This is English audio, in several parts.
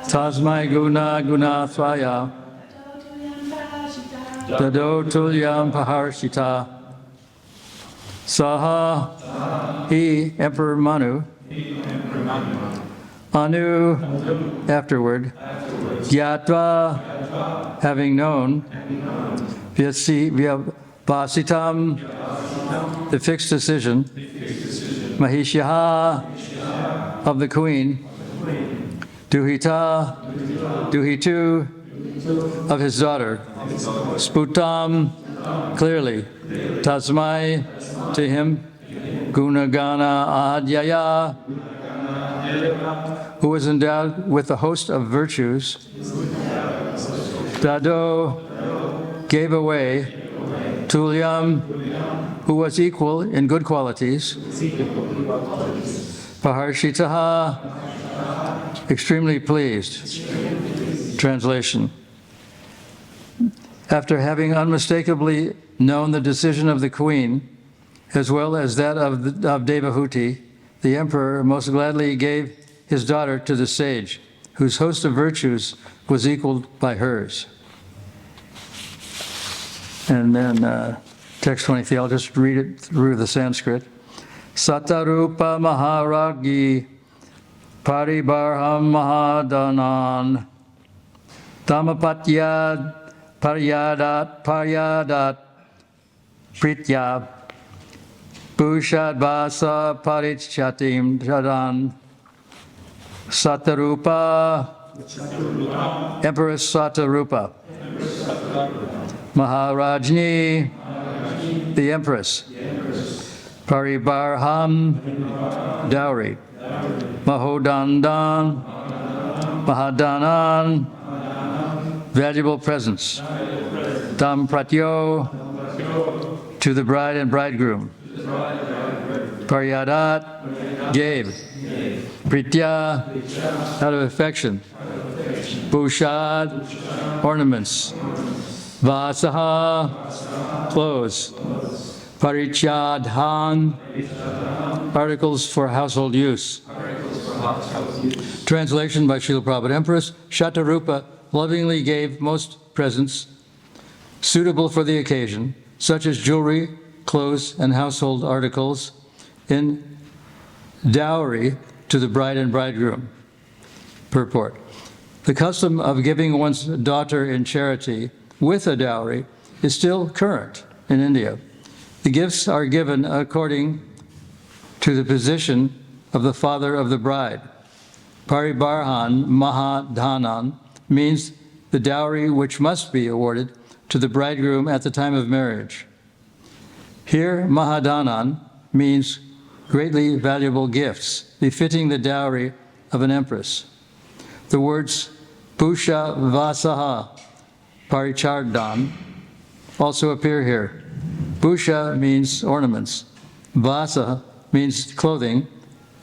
Tasmai guna swaya. Dado tulyam paharshita. Saha, he, Emperor Manu. Anu, afterward. Gyatva, having known. Vyabhasitam, the fixed decision. Mahishyaha, of the queen. Duhita, Duhitu, of his daughter. Sputam, clearly. Tasmai, to him. Gunagana Ahadyaya, who was endowed with a host of virtues. Dado, gave away. Tulyam, who was equal in good qualities. Paharshitaha, extremely pleased. Translation. After having unmistakably known the decision of the queen, as well as that of Devahuti, the emperor most gladly gave his daughter to the sage, whose host of virtues was equaled by hers. And then text 23, I'll just read it through the Sanskrit. Satarupa Maharagi Paribarham Mahadanan Dhammapatyad Paryadat Pritya Bhushadvasa Parichatim Jadan Satarupa, Empress Satarupa. Maharajni, the Empress. Paribarham, dowry. Mahodandan, Mahadanan, valuable presents. Tam Pratyo, to the bride and bridegroom. Paryadat, gave. Pritya, out of affection. Bhushad, ornaments. Vasaha, clothes. Parichadhan, articles for household use. Translation by Srila Prabhupada. Empress Shatarupa lovingly gave most presents suitable for the occasion, such as jewelry, clothes, and household articles, in dowry to the bride and bridegroom. Purport. The custom of giving one's daughter in charity with a dowry is still current in India. The gifts are given according to the position of the father of the bride. Paribarhan Mahadhanan means the dowry which must be awarded to the bridegroom at the time of marriage. Here, Mahadhanan means greatly valuable gifts, befitting the dowry of an empress. The words Bhusha Vasaha Parichardan also appear here. Bhusha means ornaments, Vasa means clothing,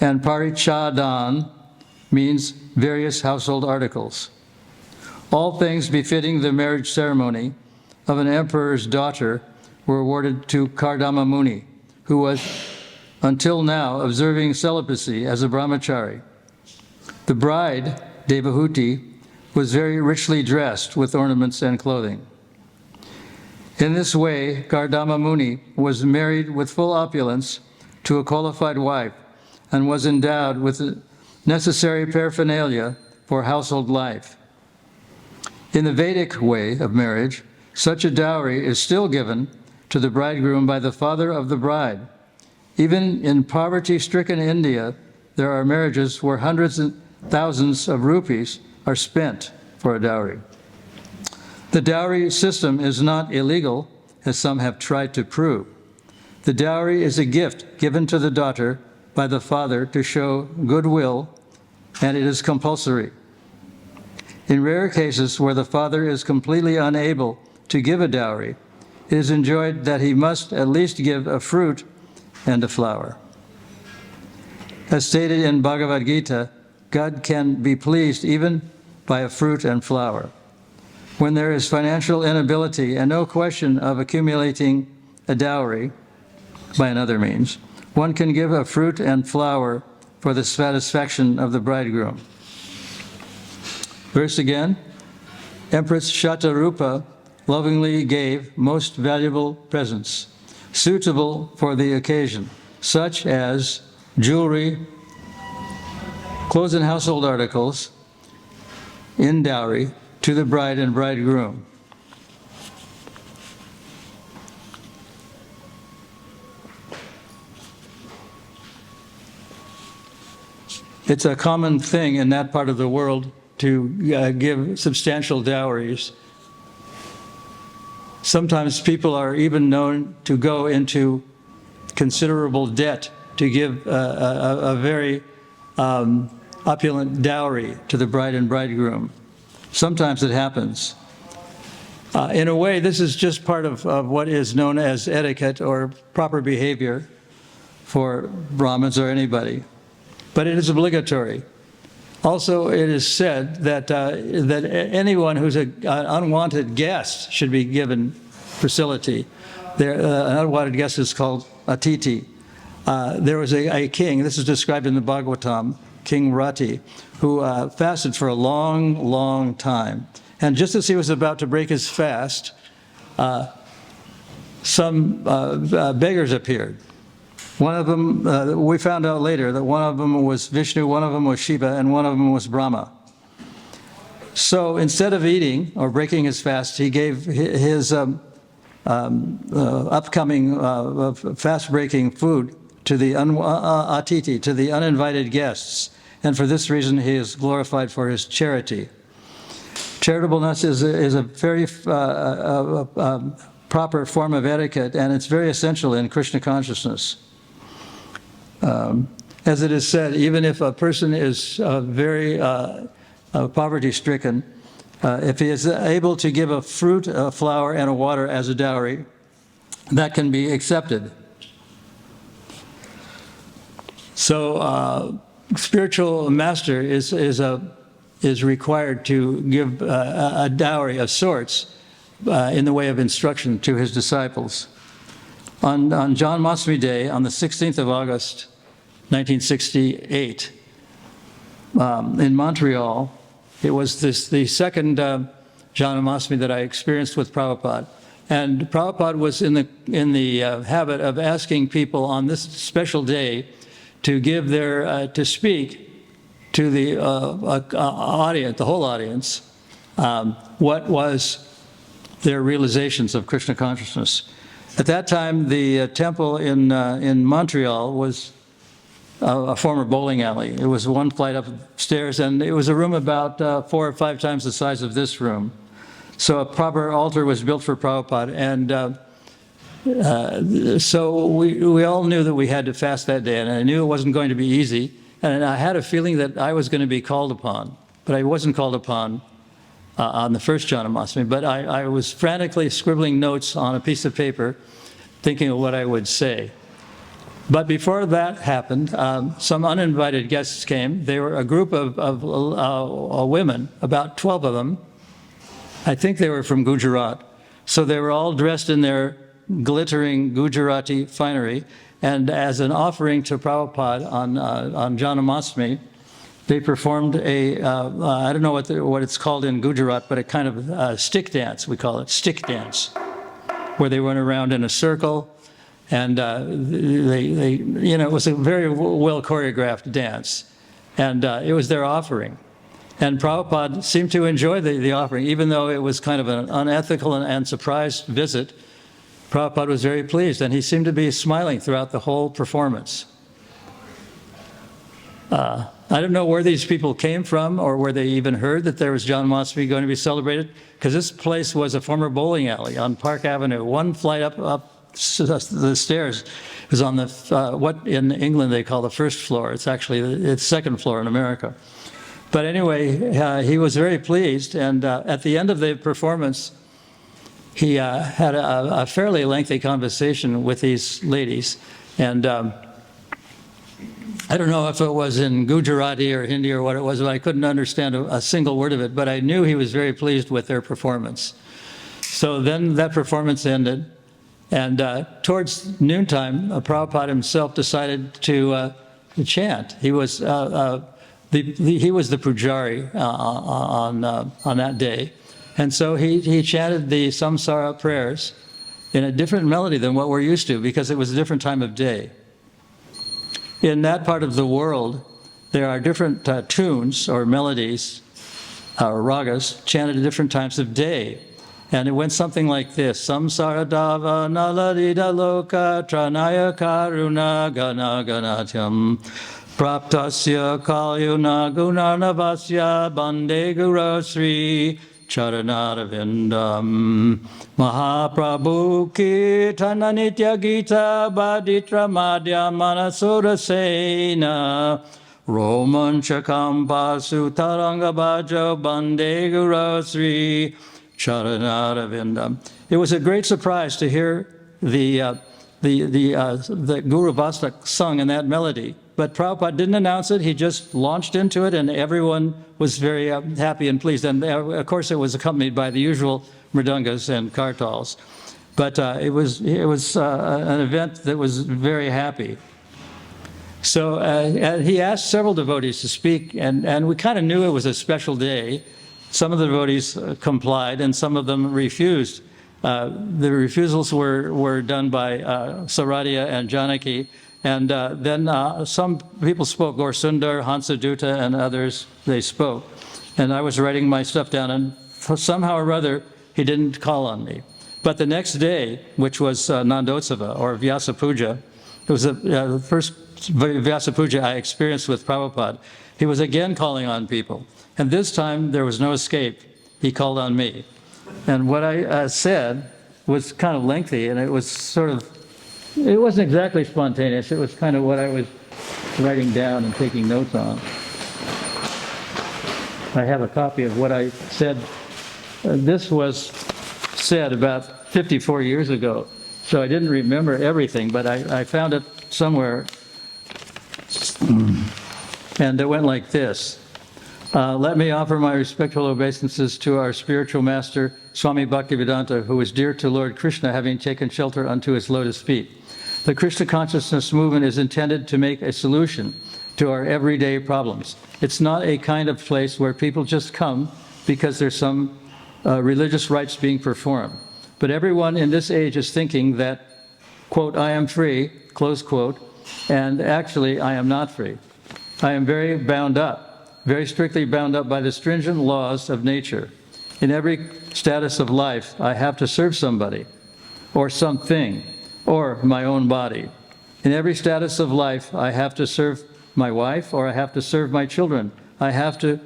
and Parichadan means various household articles. All things befitting the marriage ceremony of an emperor's daughter were awarded to Kardama Muni, who was until now observing celibacy as a brahmachari. The bride, Devahuti, was very richly dressed with ornaments and clothing. In this way, Kardama Muni was married with full opulence to a qualified wife and was endowed with the necessary paraphernalia for household life. In the Vedic way of marriage, such a dowry is still given to the bridegroom by the father of the bride. Even in poverty-stricken India, there are marriages where hundreds and thousands of rupees are spent for a dowry. The dowry system is not illegal, as some have tried to prove. The dowry is a gift given to the daughter by the father to show goodwill, and it is compulsory. In rare cases where the father is completely unable to give a dowry, it is enjoined that he must at least give a fruit and a flower. As stated in Bhagavad Gita, God can be pleased even by a fruit and flower. When there is financial inability and no question of accumulating a dowry by another means, one can give a fruit and flower for the satisfaction of the bridegroom. Verse again. Empress Shatarupa lovingly gave most valuable presents, suitable for the occasion, such as jewelry, clothes and household articles, in dowry, to the bride and bridegroom. It's a common thing in that part of the world to give substantial dowries. Sometimes people are even known to go into considerable debt to give a very opulent dowry to the bride and bridegroom. Sometimes it happens. In a way, this is just part of what is known as etiquette or proper behavior for Brahmins or anybody. But it is obligatory. Also, it is said that anyone who's an unwanted guest should be given facility. An unwanted guest is called atiti. There was a king, this is described in the Bhagavatam, King Rati, who fasted for a long, long time. And just as he was about to break his fast, some beggars appeared. One of them, we found out later that one of them was Vishnu, one of them was Shiva, and one of them was Brahma. So instead of eating or breaking his fast, he gave his upcoming fast-breaking food to the atiti, to the uninvited guests. And for this reason, he is glorified for his charity. Charitableness is a very proper form of etiquette, and it's very essential in Krishna consciousness. As it is said, even if a person is very poverty-stricken, if he is able to give a fruit, a flower, and a water as a dowry, that can be accepted. So, spiritual master is required to give a dowry of sorts in the way of instruction to his disciples. On Janmashtami Day, on the 16th of August, 1968, in Montreal, it was the second Janmashtami that I experienced with Prabhupada. And Prabhupada was in the habit of asking people on this special day to give to speak to the audience, the whole audience, what was their realizations of Krishna consciousness. At that time, the temple in Montreal was a former bowling alley. It was one flight upstairs, and it was a room about 4 or 5 times the size of this room. So a proper altar was built for Prabhupada, and so we all knew that we had to fast that day, and I knew it wasn't going to be easy, and I had a feeling that I was going to be called upon, but I wasn't called upon on the first Janmashtami, but I was frantically scribbling notes on a piece of paper, thinking of what I would say. But before that happened, some uninvited guests came. They were a group of women, about 12 of them. I think they were from Gujarat. So they were all dressed in their glittering Gujarati finery, and as an offering to Prabhupada on Janmashtami, they performed I don't know what it's called in Gujarat, but a kind of stick dance, we call it, stick dance, where they went around in a circle, and it was a very well choreographed dance, and it was their offering. And Prabhupada seemed to enjoy the offering, even though it was kind of an unethical and surprise visit. Prabhupada was very pleased, and he seemed to be smiling throughout the whole performance. I don't know where these people came from or where they even heard that there was Janmashtami going to be celebrated, because this place was a former bowling alley on Park Avenue. One flight up the stairs was on what in England they call the first floor. It's actually it's second floor in America. But anyway, he was very pleased, and at the end of the performance, he had a fairly lengthy conversation with these ladies, and I don't know if it was in Gujarati or Hindi or what it was, but I couldn't understand a single word of it, but I knew he was very pleased with their performance. So then that performance ended, and towards noontime, Prabhupada himself decided to chant. He was he was the pujari on that day. And so he chanted the samsara prayers in a different melody than what we're used to, because it was a different time of day. In that part of the world, there are different tunes or melodies, or ragas, chanted at different times of day. And it went something like this: Samsara dava naladida loka tranaya karuna gana ganatyam praptasya kalyuna gunarnavasya bande guru sri charanarvindam Mahaprabhu kirtana nitya gita baditra madhya manasura sena romanchakam pasu taranga bhajo bande guru sri charanarvindam. It was a great surprise to hear the Guru Vasta sung in that melody. But Prabhupada didn't announce it. He just launched into it, and everyone was very happy and pleased. And of course, it was accompanied by the usual mridangas and kartals. But it was an event that was very happy. So he asked several devotees to speak, and we kind of knew it was a special day. Some of the devotees complied, and some of them refused. The refusals were done by Saradya and Janaki. And then some people spoke, Gaur Sundar, Hansadutta, and others, they spoke. And I was writing my stuff down, and somehow or other, he didn't call on me. But the next day, which was Nandotsava, or Vyasa Puja, it was the first Vyasa Puja I experienced with Prabhupada. He was again calling on people. And this time, there was no escape. He called on me. And what I said was kind of lengthy, and it was sort of, it wasn't exactly spontaneous. It was kind of what I was writing down and taking notes on. I have a copy of what I said. This was said about 54 years ago, so I didn't remember everything, but I found it somewhere. And it went like this. Let me offer my respectful obeisances to our spiritual master, Swami Bhaktivedanta, who is dear to Lord Krishna, having taken shelter unto his lotus feet. The Krishna consciousness movement is intended to make a solution to our everyday problems. It's not a kind of place where people just come because there's some religious rites being performed. But everyone in this age is thinking that, quote, I am free, close quote, and actually I am not free. I am very bound up, very strictly bound up by the stringent laws of nature. In every status of life, I have to serve somebody or something, or my own body. In every status of life, I have to serve my wife, or I have to serve my children. I have to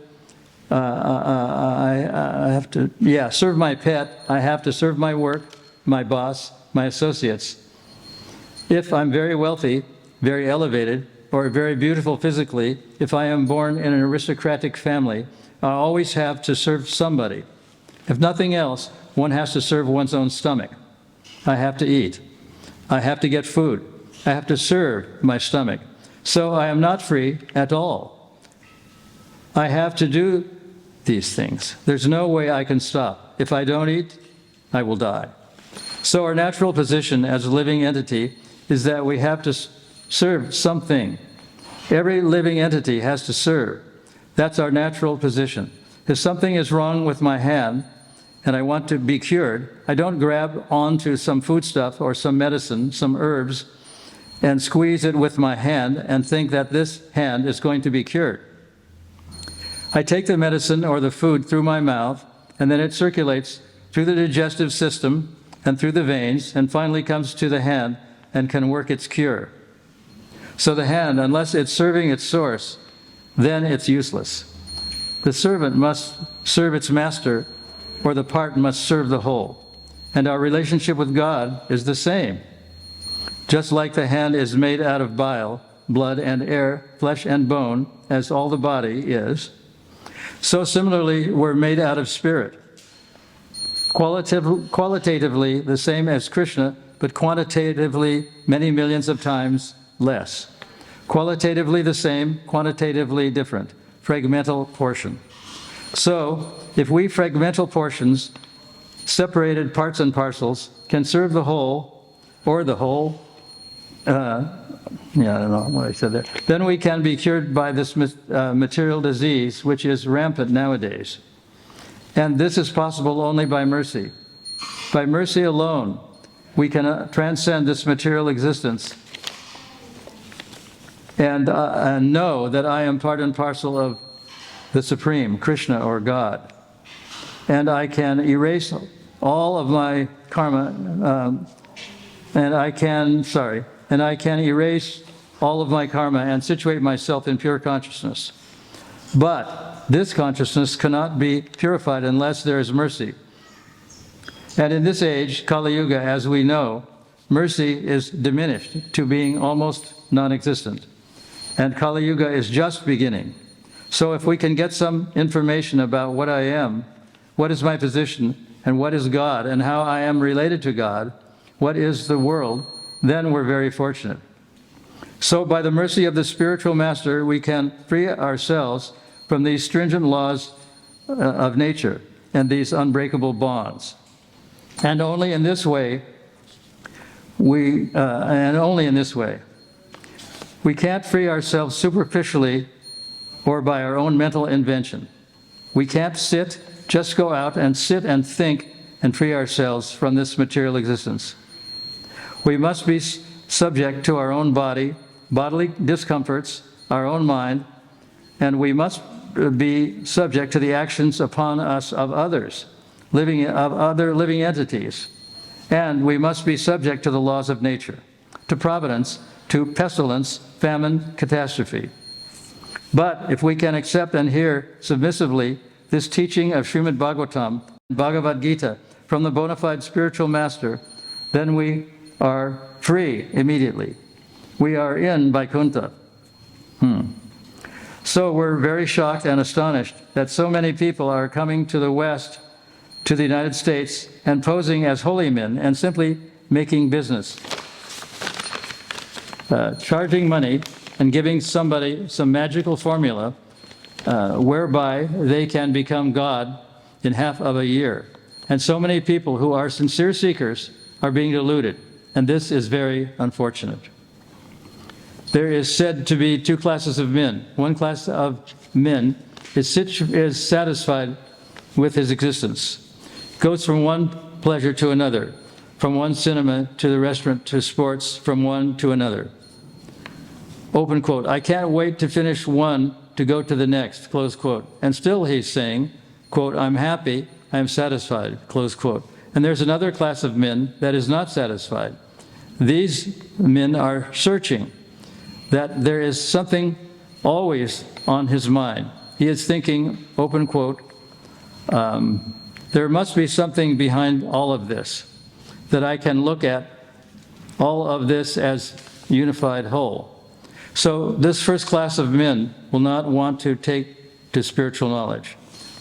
serve my pet. I have to serve my work, my boss, my associates. If I'm very wealthy, very elevated, or very beautiful physically, if I am born in an aristocratic family, I always have to serve somebody. If nothing else, one has to serve one's own stomach. I have to eat. I have to get food. I have to serve my stomach. So I am not free at all. I have to do these things. There's no way I can stop. If I don't eat, I will die. So our natural position as a living entity is that we have to serve something. Every living entity has to serve. That's our natural position. If something is wrong with my hand, and I want to be cured, I don't grab onto some foodstuff or some medicine, some herbs, and squeeze it with my hand and think that this hand is going to be cured. I take the medicine or the food through my mouth, and then it circulates through the digestive system and through the veins, and finally comes to the hand and can work its cure. So the hand, unless it's serving its source, then it's useless. The servant must serve its master, or the part must serve the whole. And our relationship with God is the same. Just like the hand is made out of bile, blood and air, flesh and bone, as all the body is, so similarly we're made out of spirit. Qualitatively the same as Krishna, but quantitatively many millions of times less. Qualitatively the same, quantitatively different. Fragmental portion. So, if we fragmental portions, separated parts and parcels, can serve the whole, or the whole, Yeah, I don't know what I said there. Then we can be cured by this material disease, which is rampant nowadays. And this is possible only by mercy. By mercy alone, we can transcend this material existence and know that I am part and parcel of the Supreme, Krishna or God. And I can erase all of my karma, and I can erase all of my karma and situate myself in pure consciousness. But this consciousness cannot be purified unless there is mercy. And in this age, Kali Yuga, as we know, mercy is diminished to being almost non-existent. And Kali Yuga is just beginning. So if we can get some information about what I am, what is my position, and what is God, and how I am related to God, what is the world, then we're very fortunate. So by the mercy of the spiritual master, we can free ourselves from these stringent laws of nature and these unbreakable bonds. And only in this way, we can't free ourselves superficially or by our own mental invention. We can't just go out and sit and think and free ourselves from this material existence. We must be subject to our own bodily discomforts, our own mind, and we must be subject to the actions upon us of others, other living entities. And we must be subject to the laws of nature, to providence, to pestilence, famine, catastrophe. But if we can accept and hear submissively this teaching of Srimad Bhagavatam, Bhagavad Gita, from the bona fide spiritual master, then we are free immediately. We are in Vaikuntha. So we're very shocked and astonished that so many people are coming to the West, to the United States, and posing as holy men and simply making business. Charging money and giving somebody some magical formula whereby they can become God in half of a year. And so many people who are sincere seekers are being deluded, and this is very unfortunate. There is said to be two classes of men. One class of men is satisfied with his existence, goes from one pleasure to another, from one cinema to the restaurant to sports, from one to another. Open quote, I can't wait to finish one to go to the next, close quote. And still he's saying, quote, I'm happy, I am satisfied, close quote. And there's another class of men that is not satisfied. These men are searching, that there is something always on his mind. He is thinking, open quote, there must be something behind all of this, that I can look at all of this as unified whole. So this first class of men will not want to take to spiritual knowledge.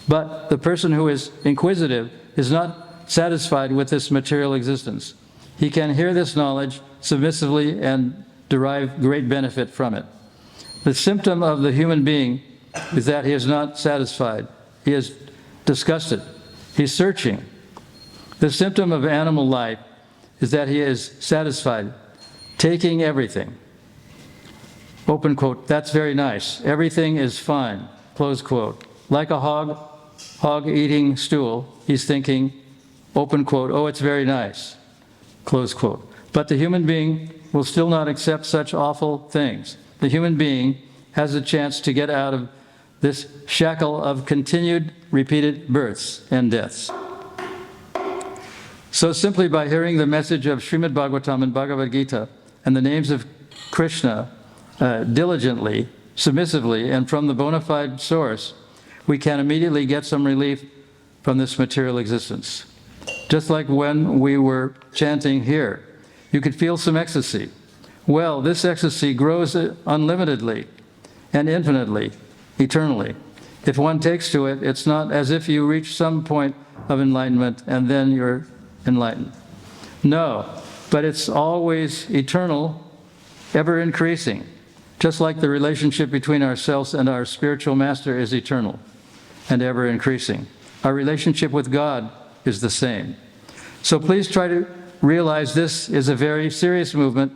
But the person who is inquisitive is not satisfied with this material existence. He can hear this knowledge submissively and derive great benefit from it. The symptom of the human being is that he is not satisfied. He is disgusted. He's searching. The symptom of animal life is that he is satisfied, taking everything. Open quote, that's very nice. Everything is fine, close quote. Like a hog eating stool, he's thinking, open quote, oh, it's very nice, close quote. But the human being will still not accept such awful things. The human being has a chance to get out of this shackle of continued, repeated births and deaths. So simply by hearing the message of Srimad Bhagavatam and Bhagavad Gita and the names of Krishna diligently, submissively, and from the bona fide source, we can immediately get some relief from this material existence. Just like when we were chanting here, you could feel some ecstasy. Well, this ecstasy grows unlimitedly and infinitely, eternally. If one takes to it, it's not as if you reach some point of enlightenment and then you're enlightened. No, but it's always eternal, ever increasing. Just like the relationship between ourselves and our spiritual master is eternal and ever increasing. Our relationship with God is the same. So please try to realize this is a very serious movement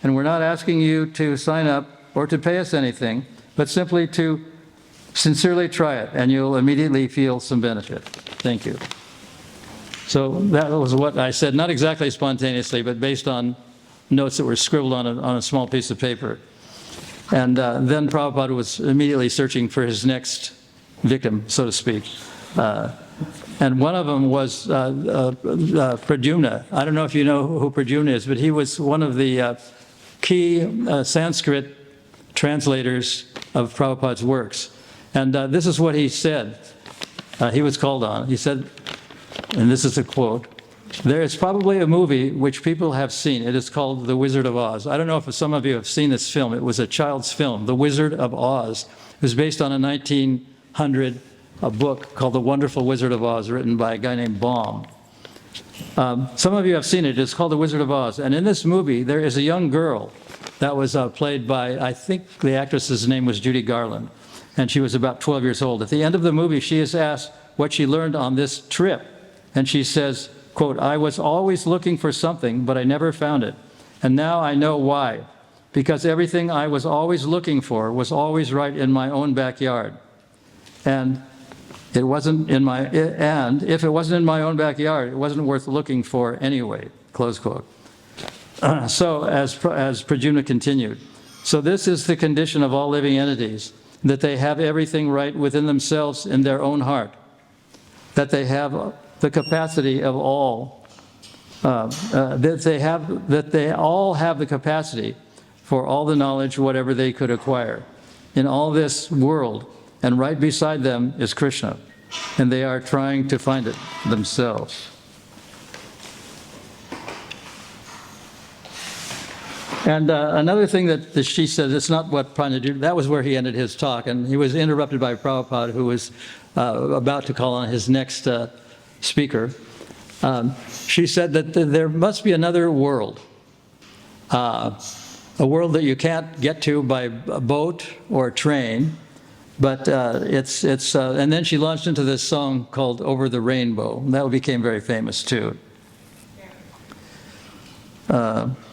And we're not asking you to sign up or to pay us anything, but simply to sincerely try it, and you'll immediately feel some benefit. Thank you. So that was what I said, not exactly spontaneously, but based on notes that were scribbled on a small piece of paper. And then Prabhupada was immediately searching for his next victim, so to speak. And one of them was Pradyumna. I don't know if you know who Pradyumna is, but he was one of the key Sanskrit translators of Prabhupada's works. And this is what he said. He was called on. He said, and this is a quote, "There is probably a movie which people have seen. It is called The Wizard of Oz." I don't know if some of you have seen this film. It was a child's film, The Wizard of Oz. It was based on a 1900 book called The Wonderful Wizard of Oz, written by a guy named Baum. Some of you have seen it. It's called The Wizard of Oz. And in this movie, there is a young girl that was played by, I think the actress's name was Judy Garland, and she was about 12 years old. At the end of the movie, she is asked what she learned on this trip. And she says, quote, "I was always looking for something, but I never found it. And now I know why. Because everything I was always looking for was always right in my own backyard. And it wasn't in my, and if it wasn't in my own backyard, it wasn't worth looking for anyway," close quote. So as Pradyumna continued, "So this is the condition of all living entities, that they have everything right within themselves in their own heart, that they have the capacity of all, that they all have the capacity for all the knowledge, whatever they could acquire, in all this world, and right beside them is Krishna, and they are trying to find it themselves." And another thing that she said, it's not what Pradyumna, that was where he ended his talk, and he was interrupted by Prabhupada, who was about to call on his next speaker. She said that there must be another world, a world that you can't get to by boat or train, but and then she launched into this song called "Over the Rainbow." That became very famous too.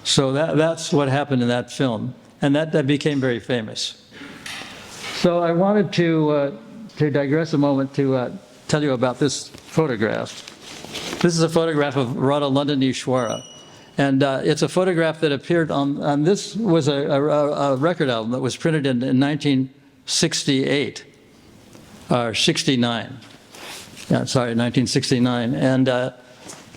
So that's what happened in that film, and that became very famous. So I wanted to digress a moment to tell you about this photograph. This is a photograph of Radha Ishwara, and it's a photograph that appeared on this was a record album that was printed in 1968 or 69. Yeah, sorry, 1969, and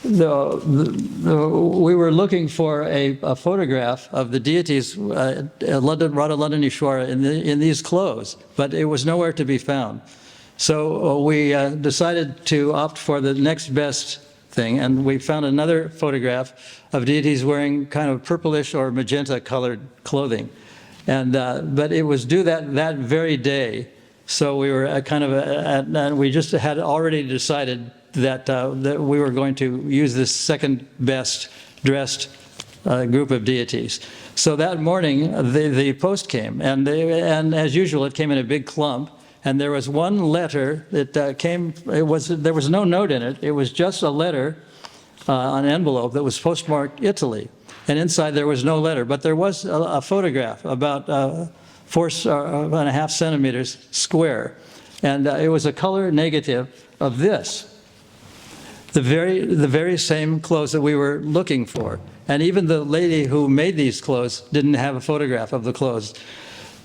we were looking for a photograph of the deities, Radha Ishwara, in these clothes, but it was nowhere to be found. So we decided to opt for the next best thing, and we found another photograph of deities wearing kind of purplish or magenta colored clothing. And but it was due that very day, so we were and we just had already decided that that we were going to use this second best dressed group of deities. So that morning the post came, and as usual it came in a big clump. And there was one letter that came, there was no note in it. It was just a letter on an envelope that was postmarked Italy. And inside there was no letter, but there was a photograph about 4.5 centimeters square. And it was a color negative of this, the very same clothes that we were looking for. And even the lady who made these clothes didn't have a photograph of the clothes.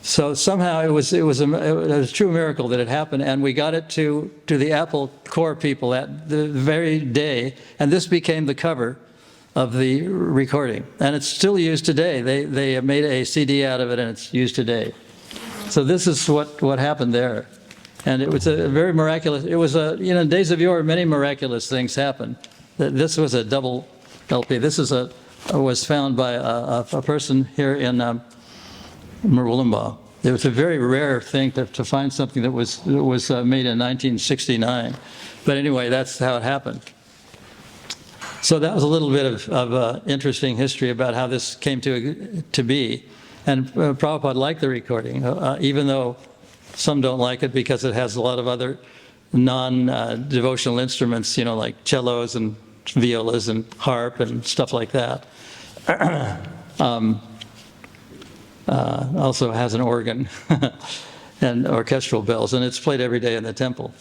So somehow it was a true miracle that it happened, and we got it to the Apple Corps people at the very day, and this became the cover of the recording, and it's still used today. They made a CD out of it, and it's used today. So this is what happened there, and it was a very miraculous. It was in days of yore, many miraculous things happened. This was a double LP. This was found by a person here in Marulamba. It was a very rare thing to find something that was made in 1969. But anyway, that's how it happened. So that was a little bit of interesting history about how this came to be. And Prabhupada liked the recording, even though some don't like it because it has a lot of other non-devotional instruments, like cellos and violas and harp and stuff like that. also has an organ and orchestral bells, and it's played every day in the temple.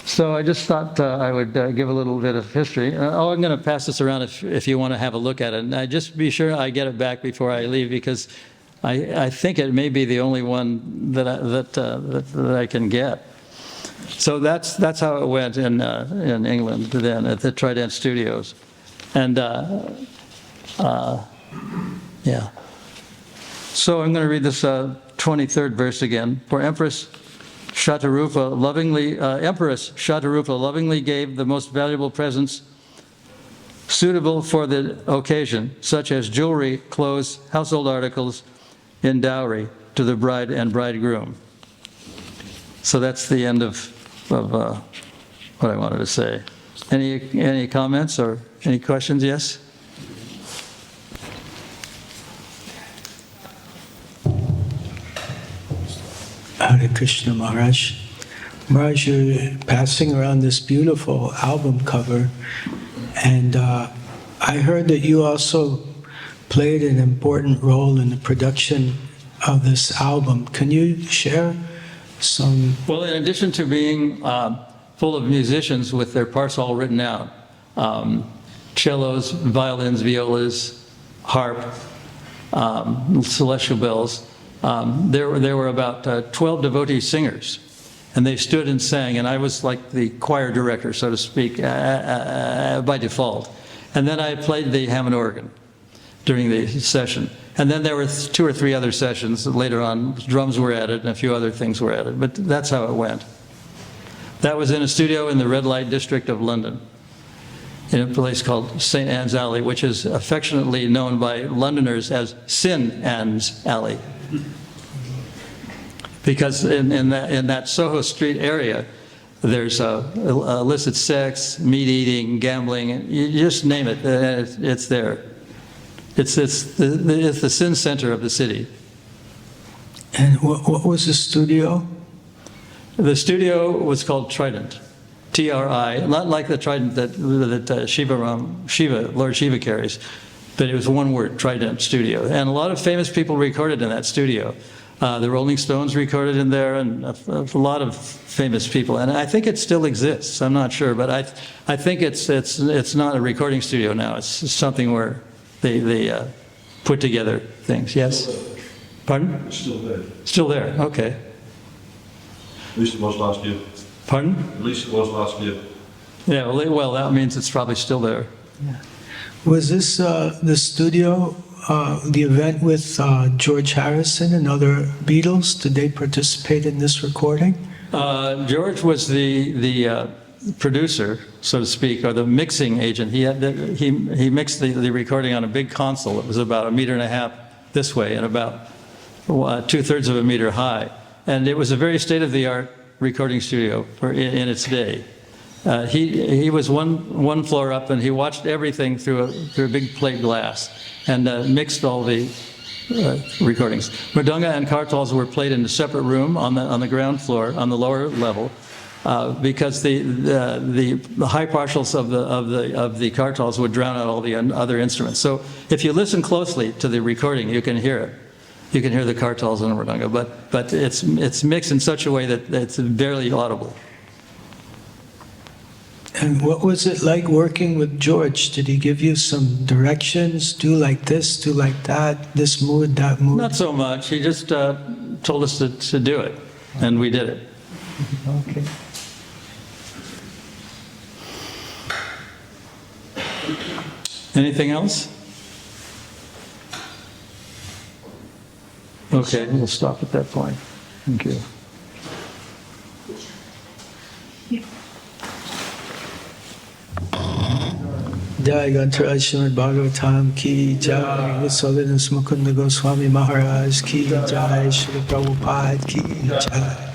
So I just thought I would give a little bit of history. I'm going to pass this around if you want to have a look at it. And just be sure I get it back before I leave, because I think it may be the only one that I can get. So that's how it went in England then at the Trident Studios, and yeah. So I'm going to read this 23rd verse again. For Empress Shatarupa lovingly gave the most valuable presents suitable for the occasion, such as jewelry, clothes, household articles, in dowry to the bride and bridegroom. So that's the end of what I wanted to say. Any comments or any questions? Yes? Hare Krishna Maharaj. Maharaj, you're passing around this beautiful album cover, and I heard that you also played an important role in the production of this album. Can you share some? Well, in addition to being full of musicians with their parts all written out, cellos, violins, violas, harp, celestial bells, there were about 12 devotee singers, and they stood and sang, and I was like the choir director, so to speak, by default. And then I played the Hammond organ during the session. And then there were 2 or 3 other sessions later on. Drums were added and a few other things were added, but that's how it went. That was in a studio in the red light district of London, in a place called St. Anne's Alley, which is affectionately known by Londoners as Sin Anne's Alley. Because in that Soho Street area, there's illicit sex, meat eating, gambling, you just name it, it's there. It's the sin center of the city. And what was the studio? The studio was called Trident, T-R-I, not like the trident that Lord Shiva carries, but it was one word, Trident Studio. And a lot of famous people recorded in that studio. The Rolling Stones recorded in there, and a lot of famous people. And I think it still exists. I'm not sure, but I think it's not a recording studio now. It's something where they put together things. Yes? Pardon? It's still there. Still there, okay. At least it was last year. Pardon? At least it was last year. Yeah, well, that means it's probably still there. Yeah. Was this the studio, the event with George Harrison and other Beatles? Did they participate in this recording? George was the producer, so to speak, or the mixing agent. He mixed the recording on a big console. It was about 1.5 meters this way and about 2/3 of a meter high. And it was a very state-of-the-art recording studio in its day. He was one floor up, and he watched everything through a big plate glass and mixed all the recordings. Mridanga and kartals were played in a separate room on the ground floor, on the lower level, because the high partials of the kartals would drown out all the other instruments. So if you listen closely to the recording, you can hear it. You can hear the kartals and the mridanga, but it's mixed in such a way that it's barely audible. And what was it like working with George? Did he give you some directions? Do like this, do like that, this mood, that mood? Not so much. He just told us to do it, and we did it. Okay. Anything else? Okay, we'll stop at that point. Thank you. Jai Grantaraj Srimad Bhagavatam ki Jai, His Holiness Mukunda Goswami Maharaj ki Jai, Srila Prabhupada ki Jai.